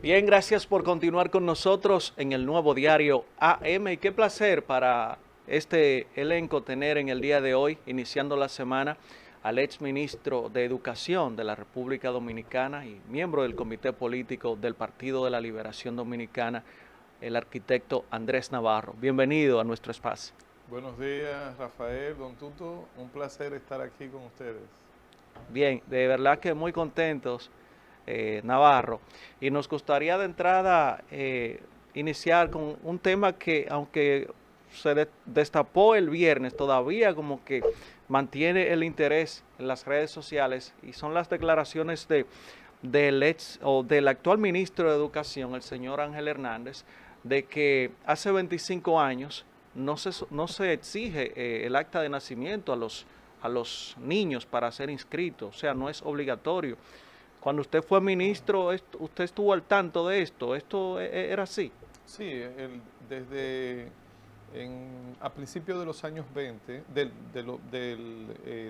Bien, gracias por continuar con nosotros en el nuevo diario AM. Y qué placer para este elenco tener en el día de hoy, iniciando la semana, al ex ministro de Educación de la República Dominicana y miembro del Comité Político del Partido de la Liberación Dominicana, el arquitecto Andrés Navarro. Bienvenido a nuestro espacio. Buenos días, Rafael, don Tuto. Un placer estar aquí con ustedes. Bien, de verdad que muy contentos, Navarro. Y nos gustaría de entrada iniciar con un tema que, aunque destapó el viernes, todavía como que mantiene el interés en las redes sociales, y son las declaraciones del actual ministro de Educación, el señor Ángel Hernández, de que hace 25 años no se exige el acta de nacimiento a los niños para ser inscritos, o sea, no es obligatorio. Cuando usted fue ministro, usted estuvo al tanto de esto era así. Sí, desde a principios de los años 20, del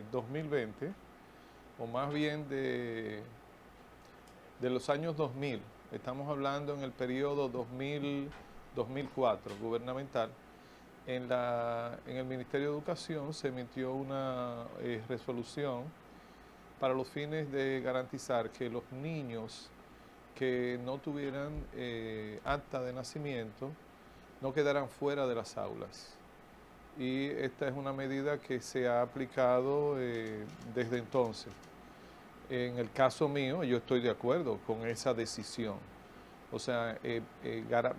2020, o más bien de los años 2000, estamos hablando en el periodo 2000-2004 gubernamental, en el Ministerio de Educación se emitió una resolución para los fines de garantizar que los niños que no tuvieran acta de nacimiento no quedaran fuera de las aulas. Y esta es una medida que se ha aplicado desde entonces. En el caso mío, yo estoy de acuerdo con esa decisión. O sea,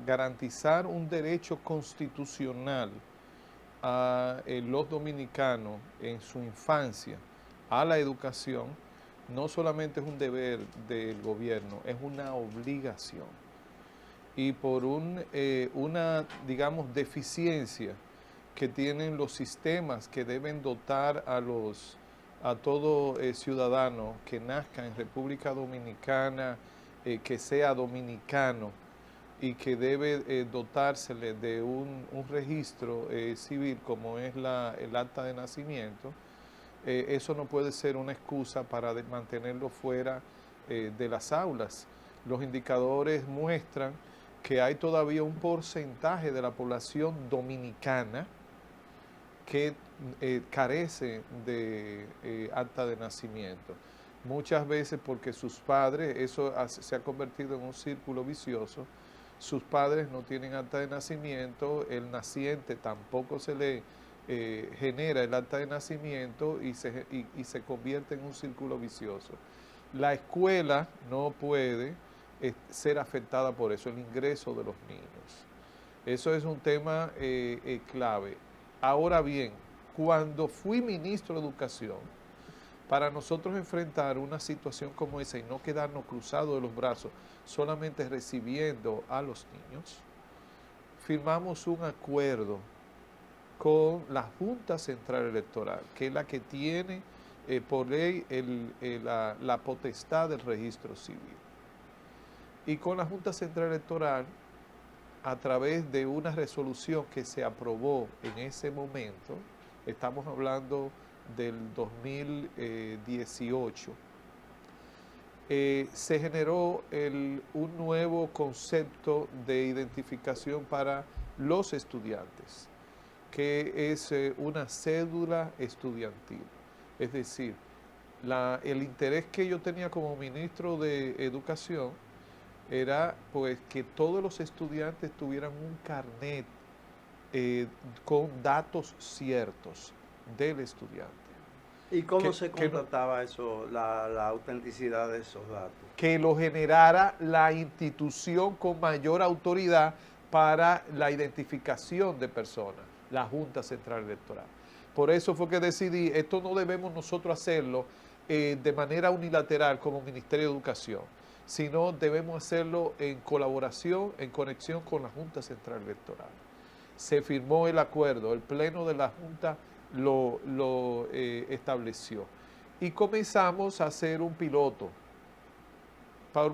garantizar un derecho constitucional a los dominicanos en su infancia a la educación no solamente es un deber del gobierno, es una obligación. Y por una, digamos, deficiencia que tienen los sistemas que deben dotar a todo ciudadano que nazca en República Dominicana, que sea dominicano y que debe dotársele de un registro civil como es el acta de nacimiento, eso no puede ser una excusa para mantenerlo fuera de las aulas. Los indicadores muestran que hay todavía un porcentaje de la población dominicana que carece de acta de nacimiento. Muchas veces porque sus padres, eso se ha convertido en un círculo vicioso, sus padres no tienen acta de nacimiento, el naciente tampoco se le genera el acta de nacimiento y se convierte en un círculo vicioso. La escuela no puede ser afectada por eso, el ingreso de los niños. Eso es un tema clave. Ahora bien, cuando fui ministro de Educación, para nosotros enfrentar una situación como esa y no quedarnos cruzados de los brazos, solamente recibiendo a los niños, firmamos un acuerdo con la Junta Central Electoral, que es la que tiene por ley la potestad del registro civil. Y con la Junta Central Electoral, a través de una resolución que se aprobó en ese momento, estamos hablando del 2018, se generó un nuevo concepto de identificación para los estudiantes, que es una cédula estudiantil. Es decir, el interés que yo tenía como ministro de Educación era pues que todos los estudiantes tuvieran un carnet con datos ciertos del estudiante. ¿Y cómo se Que, contrataba eso, la autenticidad de esos datos? que lo generara la institución con mayor autoridad para la identificación de personas, la Junta Central Electoral. Por eso fue que decidí, esto no debemos nosotros hacerlo de manera unilateral como Ministerio de Educación, sino debemos hacerlo en colaboración, en conexión con la Junta Central Electoral. Se firmó el acuerdo, el Pleno de la Junta lo estableció. Y comenzamos a hacer un piloto,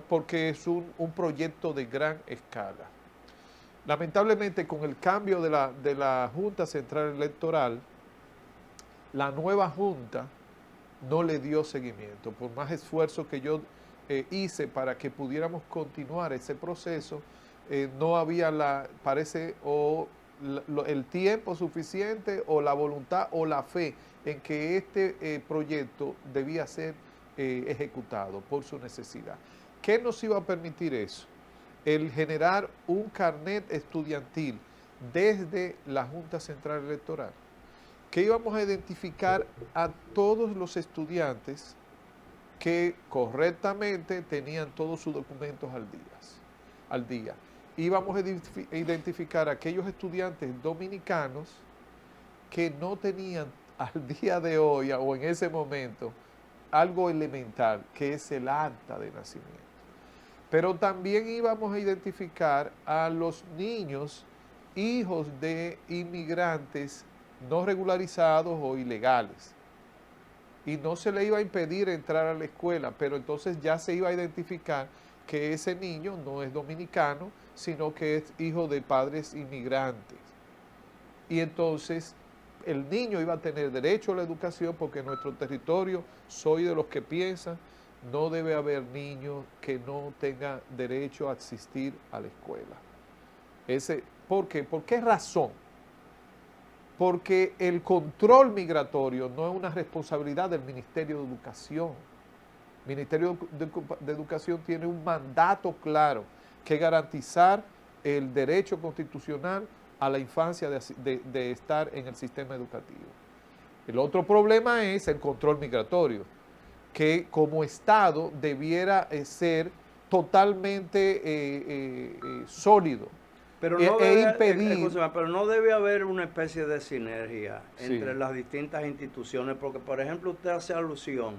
porque es un proyecto de gran escala. Lamentablemente, con el cambio de la Junta Central Electoral, la nueva Junta no le dio seguimiento. Por más esfuerzo que yo hice para que pudiéramos continuar ese proceso, no había parece, el tiempo suficiente o la voluntad o la fe en que este proyecto debía ser ejecutado por su necesidad. ¿Qué nos iba a permitir eso? El generar un carnet estudiantil desde la Junta Central Electoral, que íbamos a identificar a todos los estudiantes que correctamente tenían todos sus documentos al día. Íbamos a identificar a aquellos estudiantes dominicanos que no tenían al día de hoy o en ese momento algo elemental, que es el acta de nacimiento. Pero también íbamos a identificar a los niños, hijos de inmigrantes no regularizados o ilegales. Y no se le iba a impedir entrar a la escuela, pero entonces ya se iba a identificar que ese niño no es dominicano, sino que es hijo de padres inmigrantes. Y entonces el niño iba a tener derecho a la educación, porque en nuestro territorio, soy de los que piensan, no debe haber niños que no tengan derecho a asistir a la escuela. ¿Por qué? ¿Por qué razón? Porque el control migratorio no es una responsabilidad del Ministerio de Educación. El Ministerio de Educación tiene un mandato claro, que es garantizar el derecho constitucional a la infancia de estar en el sistema educativo. El otro problema es el control migratorio, que como Estado debiera ser totalmente sólido. Pero no, impedir. Pero no debe haber una especie de sinergia entre Sí. las distintas instituciones, porque por ejemplo usted hace alusión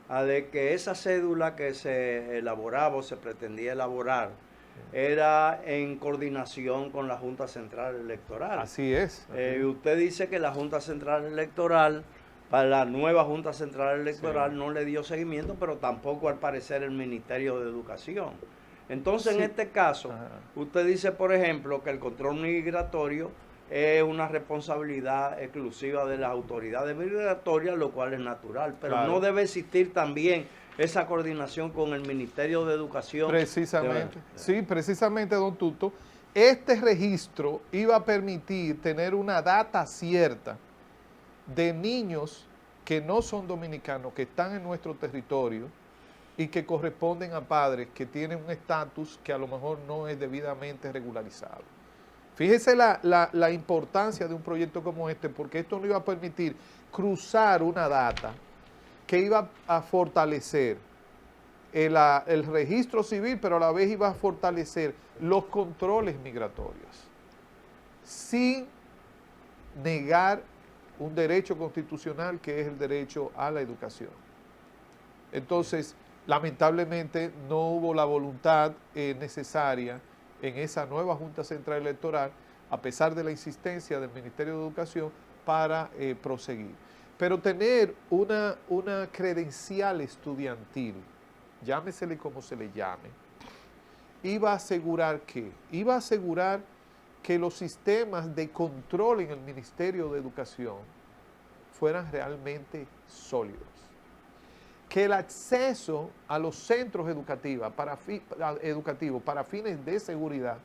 a de que esa cédula que se elaboraba o se pretendía elaborar era en coordinación con la Junta Central Electoral. Así es. Usted dice que la Junta Central Electoral, para la nueva Junta Central Electoral, Sí. no le dio seguimiento, pero tampoco al parecer el Ministerio de Educación. Entonces, Sí. en este caso, Ajá. usted dice, por ejemplo, que el control migratorio es una responsabilidad exclusiva de las autoridades migratorias, lo cual es natural, pero Claro. no debe existir también esa coordinación con el Ministerio de Educación. Precisamente. Sí, precisamente, don Tuto. Este registro iba a permitir tener una data cierta de niños que no son dominicanos, que están en nuestro territorio y que corresponden a padres que tienen un estatus que a lo mejor no es debidamente regularizado. Fíjese la importancia de un proyecto como este, porque esto nos iba a permitir cruzar una data que iba a fortalecer el registro civil, pero a la vez iba a fortalecer los controles migratorios, sin negar un derecho constitucional que es el derecho a la educación. Entonces, lamentablemente no hubo la voluntad necesaria en esa nueva Junta Central Electoral, a pesar de la insistencia del Ministerio de Educación, para proseguir. Pero tener una credencial estudiantil, llámesele como se le llame, iba a asegurar ¿qué? Iba a asegurar que los sistemas de control en el Ministerio de Educación fueran realmente sólidos. Que el acceso a los centros educativos para fines de seguridad,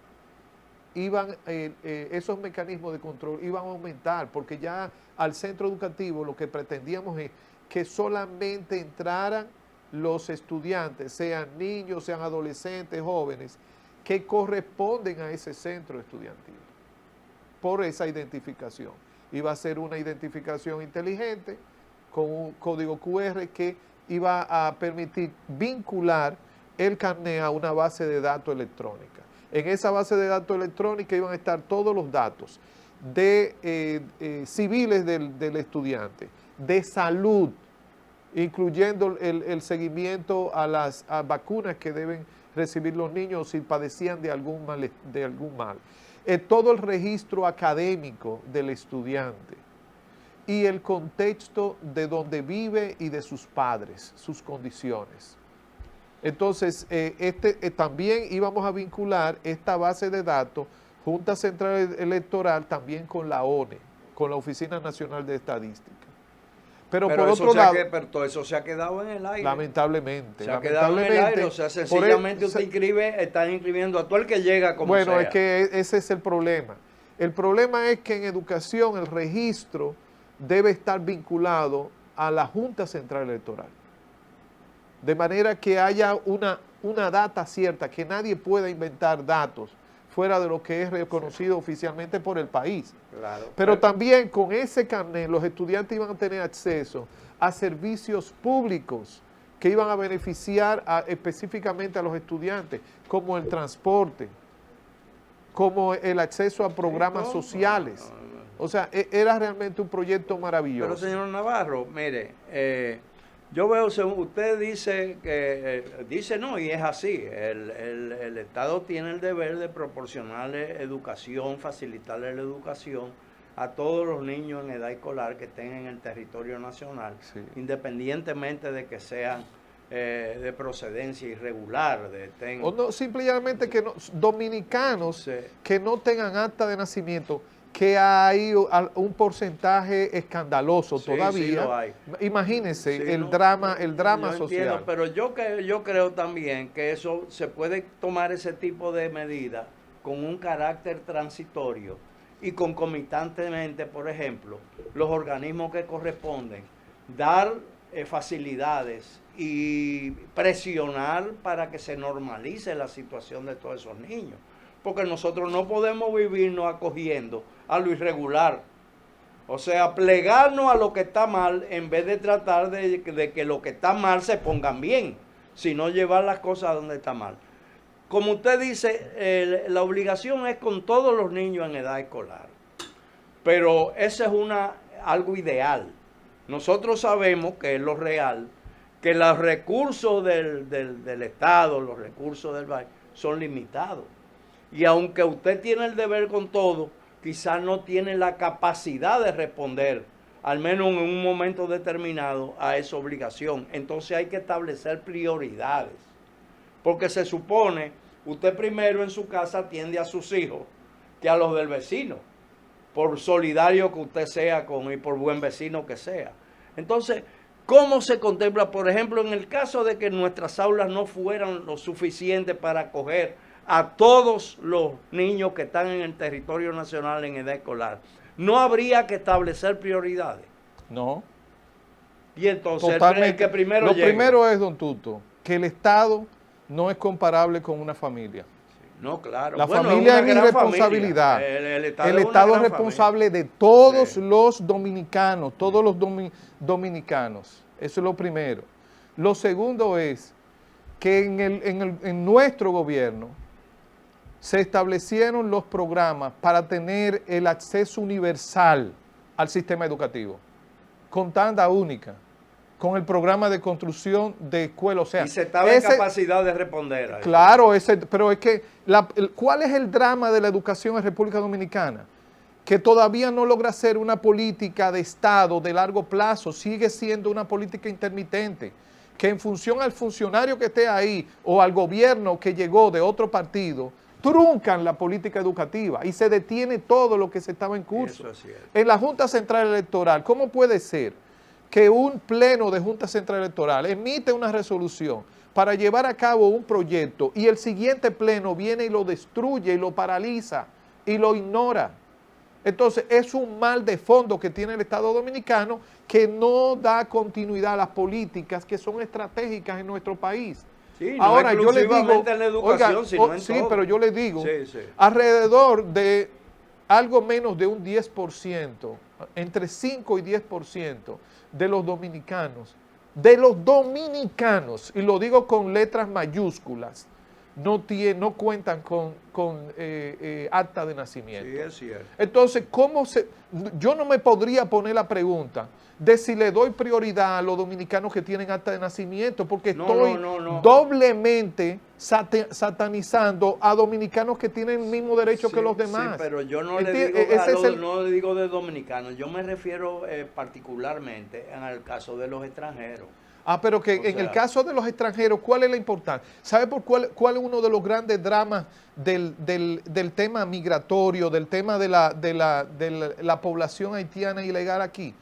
esos mecanismos de control iban a aumentar, porque ya al centro educativo lo que pretendíamos es que solamente entraran los estudiantes, sean niños, sean adolescentes, jóvenes, que corresponden a ese centro estudiantil, por esa identificación. Iba a ser una identificación inteligente, con un código QR que iba a permitir vincular el carnet a una base de datos electrónica. En esa base de datos electrónica iban a estar todos los datos civiles del estudiante, de salud, incluyendo el seguimiento a las vacunas que deben recibir los niños si padecían de algún mal. Todo el registro académico del estudiante y el contexto de donde vive y de sus padres, sus condiciones. Entonces, también íbamos a vincular esta base de datos, Junta Central Electoral, también con la ONE, con la Oficina Nacional de Estadística, Pero por eso otro lado, pero todo eso se ha quedado en el aire. lamentablemente. Se ha quedado en el aire, o sea, sencillamente usted están inscribiendo a todo el que llega como bueno, sea. es que ese es el problema. El problema es que en educación el registro debe estar vinculado a la Junta Central Electoral. De manera que haya una data cierta, que nadie pueda inventar datos fuera de lo que es reconocido oficialmente por el país. Claro. Pero también con ese carnet los estudiantes iban a tener acceso a servicios públicos que iban a beneficiar específicamente a los estudiantes, como el transporte, como el acceso a programas sociales. O sea, era realmente un proyecto maravilloso. Pero señor Navarro, mire, yo veo, usted dice que, dice no, y es así, el Estado tiene el deber de proporcionarle educación, facilitarle la educación a todos los niños en edad escolar que estén en el territorio nacional, Sí. independientemente de que sean de procedencia irregular. O no, simplemente que dominicanos Sí. que no tengan acta de nacimiento, que hay un porcentaje escandaloso Sí, todavía. sí lo hay. Imagínense Sí, el no, drama yo social. entiendo, pero yo creo también que eso se puede tomar ese tipo de medidas con un carácter transitorio y concomitantemente, por ejemplo, los organismos que corresponden, dar facilidades y presionar para que se normalice la situación de todos esos niños. Porque nosotros no podemos vivirnos acogiendo a lo irregular. O sea, plegarnos a lo que está mal en vez de tratar de que lo que está mal se pongan bien, sino llevar las cosas a donde está mal. Como usted dice, la obligación es con todos los niños en edad escolar. Pero eso es algo ideal. Nosotros sabemos que es lo real, que los recursos del Estado, los recursos del país, son limitados. Y aunque usted tiene el deber con todo, quizás no tiene la capacidad de responder, al menos en un momento determinado, a esa obligación. Entonces hay que establecer prioridades. Porque se supone, usted primero en su casa atiende a sus hijos que a los del vecino, por solidario que usted sea y por buen vecino que sea. Entonces, ¿cómo se contempla, por ejemplo, en el caso de que nuestras aulas no fueran lo suficiente para acoger a todos los niños que están en el territorio nacional en edad escolar? ¿No habría que establecer prioridades? No. Y entonces Totalmente. el que primero Lo llegue. primero es, don Tuto, que el Estado no es comparable con una familia. No, claro. La Bueno, familia es una mi gran responsabilidad. familia. El El Estado Estado es una gran responsable familia. de todos Sí. los dominicanos, todos los dominicanos. Eso es lo primero. Lo segundo es que en nuestro gobierno se establecieron los programas para tener el acceso universal al sistema educativo, con tanda única, con el programa de construcción de escuelas. O sea, Y se estaba en capacidad de responder a eso. Claro, pero es que, ¿cuál es el drama de la educación en República Dominicana? Que todavía no logra ser una política de Estado de largo plazo, sigue siendo una política intermitente, que en función al funcionario que esté ahí o al gobierno que llegó de otro partido, truncan la política educativa y se detiene todo lo que se estaba en curso. Eso es cierto. En la Junta Central Electoral, ¿cómo puede ser que un pleno de Junta Central Electoral emite una resolución para llevar a cabo un proyecto y el siguiente pleno viene y lo destruye y lo paraliza y lo ignora? Entonces es un mal de fondo que tiene el Estado Dominicano, que no da continuidad a las políticas que son estratégicas en nuestro país. Sí, no Ahora yo le digo, exclusivamente en la educación, oiga, sino en sí, todo. pero yo le digo, Sí, sí. alrededor de algo menos de un 10%, entre 5 y 10% de los dominicanos, y lo digo con letras mayúsculas, no cuentan con acta de nacimiento. Sí, es cierto. Entonces, yo no me podría poner la pregunta de si le doy prioridad a los dominicanos que tienen acta de nacimiento, porque No, estoy no. doblemente satanizando a dominicanos que tienen el mismo derecho que los demás. Sí, pero yo no ¿Entiendes? le digo de dominicanos, yo me refiero particularmente al caso de los extranjeros. Pero que en el caso de los extranjeros, ¿cuál es la importancia? ¿Sabe cuál es uno de los grandes dramas del tema migratorio, del tema de la población haitiana ilegal aquí?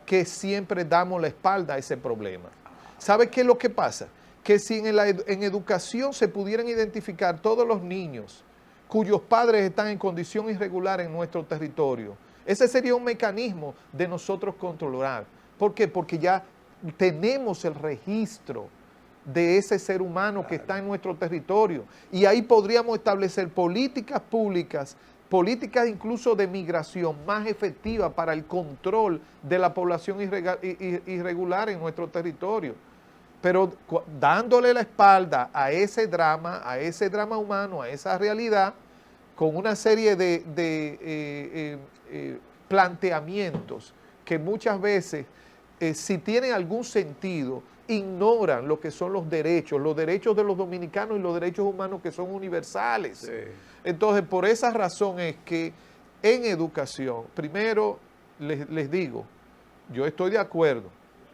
que siempre damos la espalda a ese problema. ¿Sabe qué es lo que pasa? Que si en educación se pudieran identificar todos los niños cuyos padres están en condición irregular en nuestro territorio, ese sería un mecanismo de nosotros controlar. ¿Por qué? Porque ya tenemos el registro de ese ser humano que está en nuestro territorio y ahí podríamos establecer políticas públicas, políticas incluso de migración más efectivas para el control de la población irregular en nuestro territorio. Pero dándole la espalda a ese drama humano, a esa realidad, con una serie de planteamientos que muchas veces, si tienen algún sentido, ignoran lo que son los derechos de los dominicanos y los derechos humanos que son universales. Sí. Entonces, por esa razón es que en educación, primero les digo, yo estoy de acuerdo,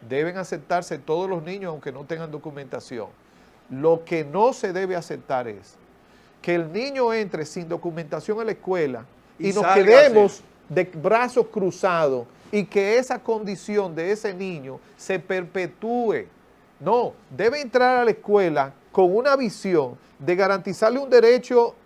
deben aceptarse todos los niños aunque no tengan documentación. Lo que no se debe aceptar es que el niño entre sin documentación a la escuela y nos quedemos de brazos cruzados y que esa condición de ese niño se perpetúe. No, debe entrar a la escuela con una visión de garantizarle un derecho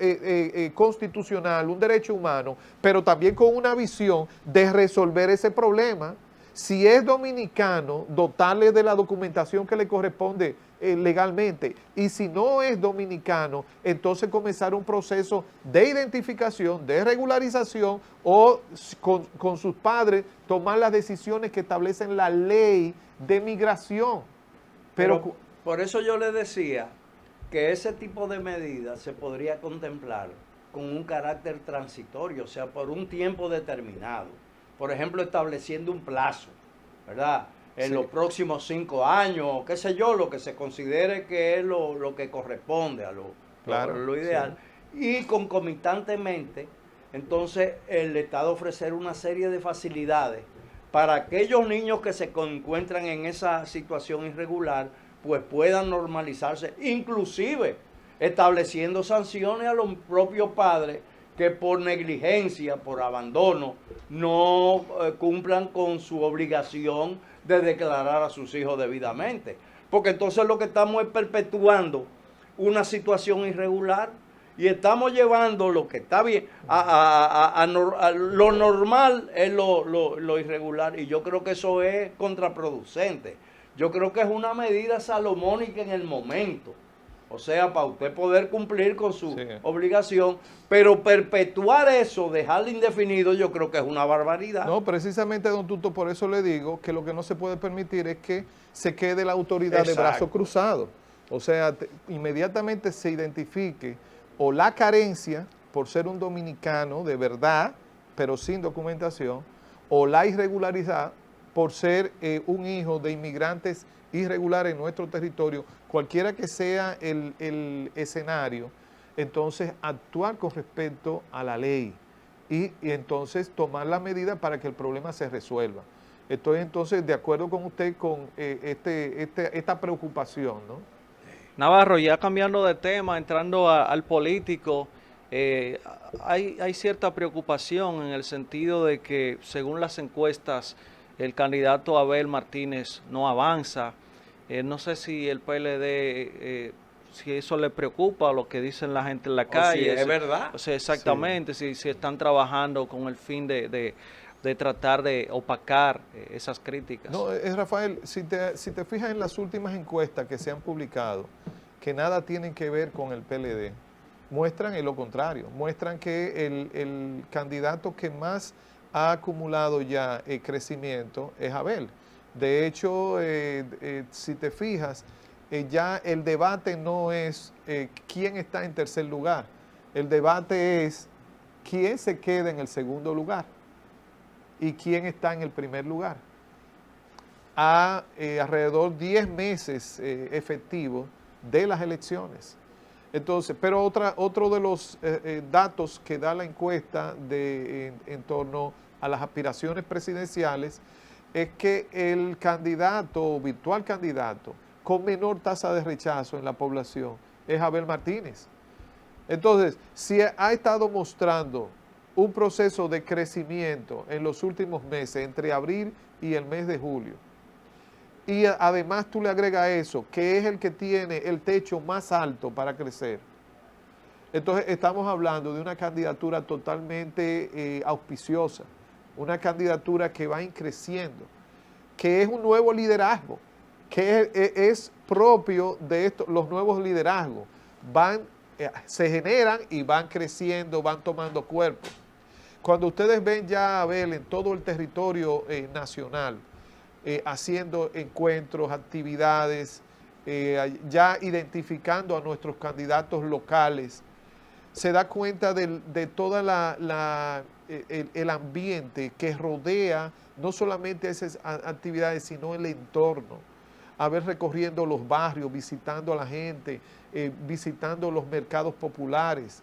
constitucional, un derecho humano, pero también con una visión de resolver ese problema. Si es dominicano, dotarle de la documentación que le corresponde legalmente. Y si no es dominicano, entonces comenzar un proceso de identificación, de regularización o con sus padres tomar las decisiones que establecen la ley de migración. Pero por eso yo le decía que ese tipo de medidas se podría contemplar con un carácter transitorio, o sea, por un tiempo determinado. Por ejemplo, estableciendo un plazo, ¿verdad? En los próximos 5 años, qué sé yo, lo que se considere que es lo que corresponde a lo ideal. Sí. Y concomitantemente, entonces, el Estado ofrecer una serie de facilidades para aquellos niños que se encuentran en esa situación irregular, pues puedan normalizarse, inclusive estableciendo sanciones a los propios padres que por negligencia, por abandono, no cumplan con su obligación de declarar a sus hijos debidamente. Porque entonces lo que estamos es perpetuando una situación irregular y estamos llevando lo que está bien a lo normal es lo irregular, y yo creo que eso es contraproducente. Yo creo que es una medida salomónica en el momento, o sea, para usted poder cumplir con su obligación, pero perpetuar eso, dejarlo indefinido, yo creo que es una barbaridad. No, precisamente, don Tuto, por eso le digo que lo que no se puede permitir es que se quede la autoridad de brazo cruzado. O sea, inmediatamente se identifique o la carencia por ser un dominicano de verdad, pero sin documentación, o la irregularidad por ser un hijo de inmigrantes irregulares en nuestro territorio, cualquiera que sea el escenario, entonces actuar con respecto a la ley y entonces tomar la medida para que el problema se resuelva. Estoy entonces de acuerdo con usted con esta preocupación, ¿no? Navarro, ya cambiando de tema, entrando al político, hay cierta preocupación en el sentido de que, según las encuestas, el candidato Abel Martínez no avanza. No sé si el PLD, si eso le preocupa, lo que dicen la gente en la calle. Si es verdad. O sea, exactamente, si están trabajando con el fin de tratar de opacar esas críticas. No, Rafael, si te fijas en las últimas encuestas que se han publicado, que nada tienen que ver con el PLD, muestran lo contrario, muestran que el candidato que más ha acumulado ya crecimiento es Abel. De hecho, si te fijas, ya el debate no es quién está en tercer lugar, el debate es quién se queda en el segundo lugar y quién está en el primer lugar. A alrededor 10 meses efectivos de las elecciones. Entonces, pero otro de los datos que da la encuesta en torno a las aspiraciones presidenciales es que el candidato o virtual candidato con menor tasa de rechazo en la población es Abel Martínez. Entonces, si ha estado mostrando un proceso de crecimiento en los últimos meses, entre abril y el mes de julio. Y además tú le agregas eso, que es el que tiene el techo más alto para crecer. Entonces estamos hablando de una candidatura totalmente auspiciosa, una candidatura que va creciendo, que es un nuevo liderazgo, que es propio de esto, los nuevos liderazgos. Se generan y van creciendo, van tomando cuerpo. Cuando ustedes ven ya a Abel en todo el territorio nacional, haciendo encuentros, actividades, ya identificando a nuestros candidatos locales, se da cuenta de toda el ambiente que rodea no solamente esas actividades, sino el entorno. A ver, recorriendo los barrios, visitando a la gente, visitando los mercados populares.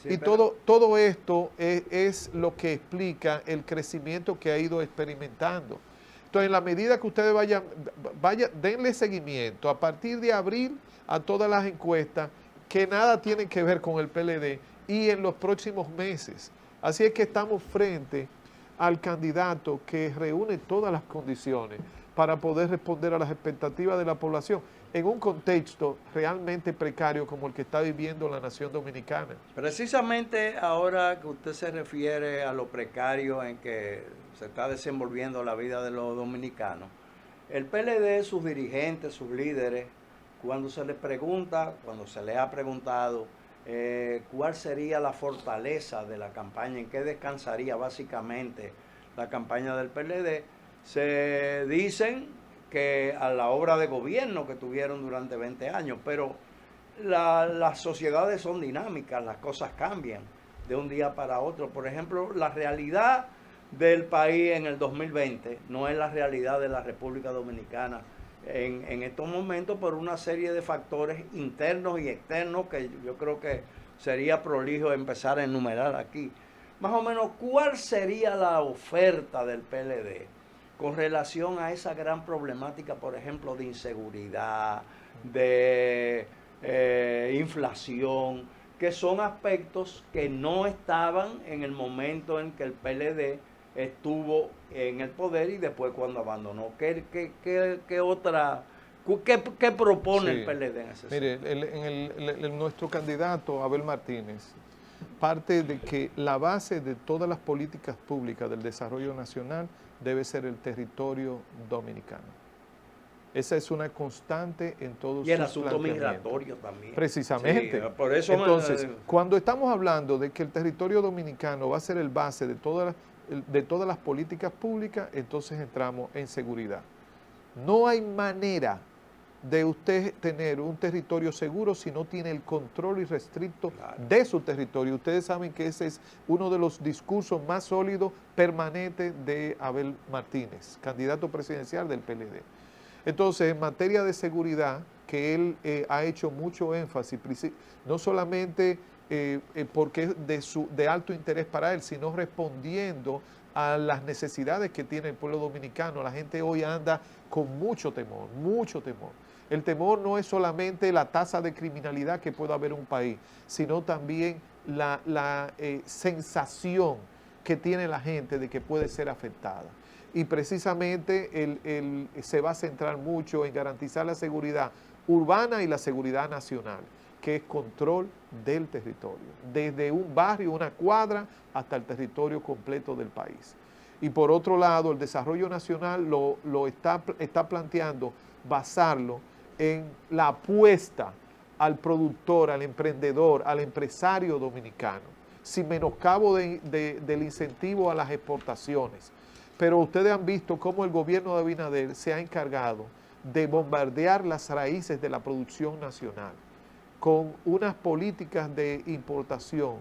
Sí, y todo esto es lo que explica el crecimiento que ha ido experimentando. Entonces, en la medida que ustedes vayan, denle seguimiento a partir de abril a todas las encuestas que nada tienen que ver con el PLD y en los próximos meses. Así es que estamos frente al candidato que reúne todas las condiciones para poder responder a las expectativas de la población en un contexto realmente precario como el que está viviendo la nación dominicana. Precisamente ahora que usted se refiere a lo precario en que se está desenvolviendo la vida de los dominicanos, el PLD, sus dirigentes, sus líderes, cuando se les pregunta, cuando se les ha preguntado cuál sería la fortaleza de la campaña, en qué descansaría básicamente la campaña del PLD, se dicen que a la obra de gobierno que tuvieron durante 20 años, pero las sociedades son dinámicas, las cosas cambian de un día para otro. Por ejemplo, la realidad del país en el 2020 no es la realidad de la República Dominicana en estos momentos por una serie de factores internos y externos que yo creo que sería prolijo empezar a enumerar aquí. Más o menos, ¿cuál sería la oferta del PLD con relación a esa gran problemática, por ejemplo, de inseguridad, de inflación, que son aspectos que no estaban en el momento en que el PLD estuvo en el poder y después cuando abandonó? ¿Qué propone el PLD en ese sentido? Mire, nuestro candidato, Abel Martínez, parte de que la base de todas las políticas públicas del desarrollo nacional debe ser el territorio dominicano. Esa es una constante en todos sus planteamientos. Y el asunto migratorio también. Precisamente. Sí, por eso entonces, cuando estamos hablando de que el territorio dominicano va a ser el base de todas las políticas públicas, entonces entramos en seguridad. No hay manera de usted tener un territorio seguro si no tiene el control irrestricto de su territorio. Ustedes saben que ese es uno de los discursos más sólidos, permanentes de Abel Martínez, candidato presidencial del PLD. Entonces, en materia de seguridad, que él ha hecho mucho énfasis, no solamente porque es de alto interés para él, sino respondiendo a las necesidades que tiene el pueblo dominicano. La gente hoy anda con mucho temor, mucho temor. El temor no es solamente la tasa de criminalidad que pueda haber en un país, sino también la sensación que tiene la gente de que puede ser afectada. Y precisamente se va a centrar mucho en garantizar la seguridad urbana y la seguridad nacional, que es control del territorio, desde un barrio, una cuadra, hasta el territorio completo del país. Y por otro lado, el desarrollo nacional lo está planteando basarlo en la apuesta al productor, al emprendedor, al empresario dominicano, sin menoscabo del incentivo a las exportaciones. Pero ustedes han visto cómo el gobierno de Abinader se ha encargado de bombardear las raíces de la producción nacional con unas políticas de importación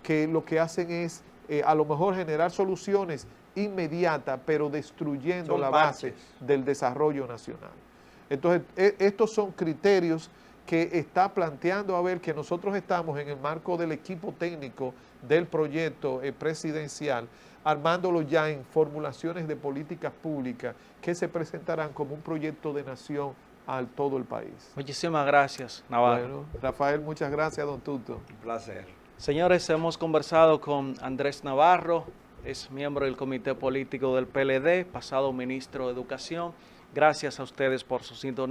que lo que hacen es a lo mejor generar soluciones inmediatas, pero destruyendo la base del desarrollo nacional. Entonces, estos son criterios que está planteando Abel, que nosotros estamos en el marco del equipo técnico del proyecto presidencial, armándolo ya en formulaciones de políticas públicas que se presentarán como un proyecto de nación a todo el país. Muchísimas gracias, Navarro. Bueno, Rafael, muchas gracias, don Tuto. Un placer. Señores, hemos conversado con Andrés Navarro, es miembro del Comité Político del PLD, pasado ministro de Educación. Gracias a ustedes por su sintonía.